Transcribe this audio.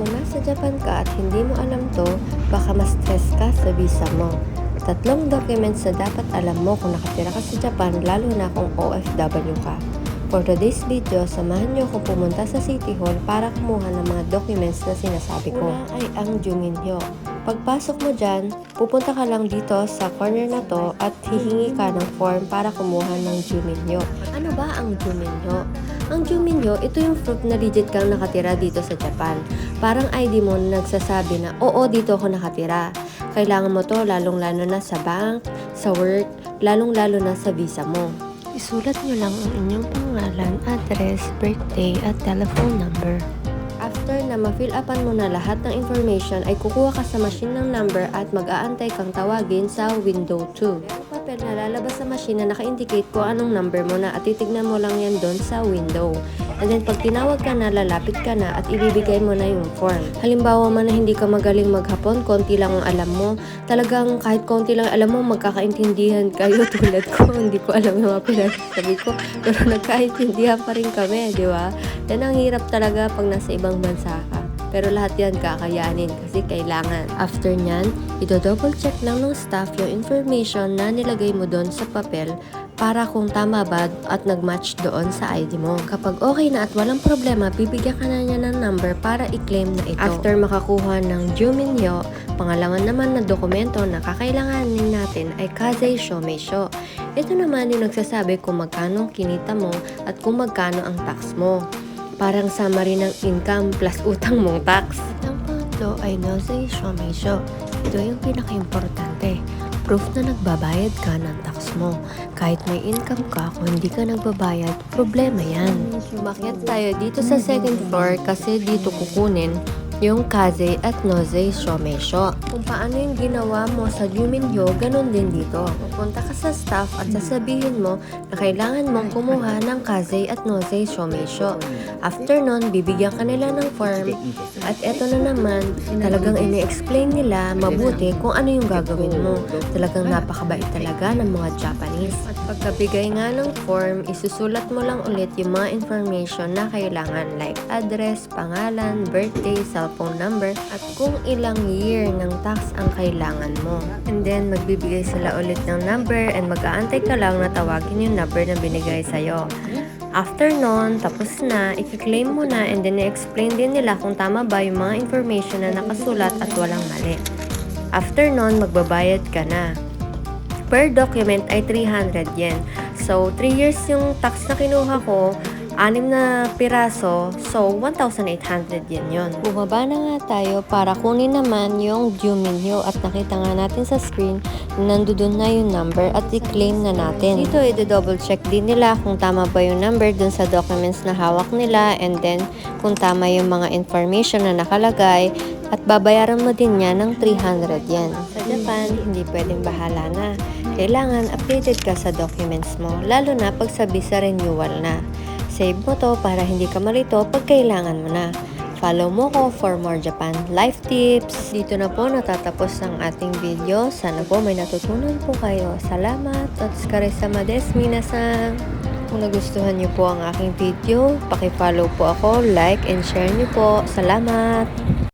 Kung nasa Japan ka at hindi mo alam to, baka ma-stress ka sa visa mo. 3 documents na dapat alam mo kung nakatira ka sa Japan, lalo na kung OFW ka. For today's video, samahan niyo akong pumunta sa City Hall para kumuha ng mga documents na sinasabi ko. Una ay ang Juminhyo. Pagpasok mo dyan, pupunta ka lang dito sa corner na to at hihingi ka ng form para kumuha ng Juminhyo. Ano ba ang Juminhyo? Ang Juminhyo, ito yung proof na legit kang nakatira dito sa Japan. Parang ID mo na nagsasabi na, oo, dito ako nakatira. Kailangan mo to lalong-lalo na sa bank, sa work, lalong-lalo na sa visa mo. Isulat nyo lang ang inyong pangalan, address, birthday, at telephone number. After na ma-fill upan mo na lahat ng information, ay kukuha ka sa machine ng number at mag-aantay kang tawagin sa window 2. Yung papel na lalabas sa machine na naka-indicate kung anong number mo na at titignan mo lang yan doon sa window. And then pag tinawag ka na, lalapit ka na at ibibigay mo na yung form. Halimbawa man na hindi ka magaling maghapon, konti lang ang alam mo. Talagang kahit konti lang alam mo, magkakaintindihan kayo tulad ko. Hindi ko alam yung mga pinagsasabi ko. Pero nagkaintindihan pa rin kami, di ba? Yan ang hirap talaga pag nasa ibang bansa ka. Pero lahat yan kakayanin kasi kailangan. After nyan, ito-double check lang ng staff yung information na nilagay mo doon sa papel para kung tama ba at nag-match doon sa ID mo. Kapag okay na at walang problema, bibigyan ka na niya ng number para i-claim na ito. After makakuha ng Juminhyo, pangalawan naman na dokumento na kakailanganin natin ay Kazei Shomeisho. Ito naman yung nagsasabi kung magkano kinita mo at kung magkano ang tax mo. Parang summary ng income plus utang mong tax. At ang pangatlo ay Nozei Shomeisho. Ito yung pinaka-importante. Proof na nagbabayad ka ng tax mo. Kahit may income ka, kung hindi ka nagbabayad, problema yan. Umakyat tayo dito sa second floor kasi dito kukunin yung Kazei at Nozei Shomeisho. Kung paano yung ginawa mo sa Juminhyo, ganun din dito. Pupunta ka sa staff at sasabihin mo na kailangan mong kumuha ng Kazei at Nozei Shomeisho. After nun, bibigyan ka nila ng form at eto na naman, talagang ini-explain nila mabuti kung ano yung gagawin mo. Talagang napakabait talaga ng mga Japanese. At pagkabigay nga ng form, isusulat mo lang ulit yung mga information na kailangan like address, pangalan, birthday, cellphone number, at kung ilang year ng tax ang kailangan mo. And then, magbibigay sila ulit ng number and mag-aantay ka lang na tawagin yung number na binigay sa'yo. After nun, tapos na, i-claim mo na and then i-explain din nila kung tama ba yung mga information na nakasulat at walang mali. After nun, magbabayad ka na. Per document ay 300 yen. So, 3 years yung tax na kinuha ko, 6 na piraso, so 1,800 yen yun. Bumaba na nga tayo para kunin naman yung Juminhyo at nakita nga natin sa screen na nandoon na yung number at i-claim na natin. Dito, i-double check din nila kung tama ba yung number dun sa documents na hawak nila and then kung tama yung mga information na nakalagay at babayaran mo din niya ng 300 yen. Sa Japan, hindi pwedeng bahala na. Kailangan updated ka sa documents mo, lalo na pag sa visa renewal na. Save mo to para hindi ka malito pag kailangan mo na. Follow mo ko for more Japan life tips. Dito na po natatapos ang ating video. Sana po may natutunan po kayo. Salamat at otsukare-sama desu minasan. Kung nagustuhan niyo po ang aking video, paki-follow po ako, like and share niyo po. Salamat!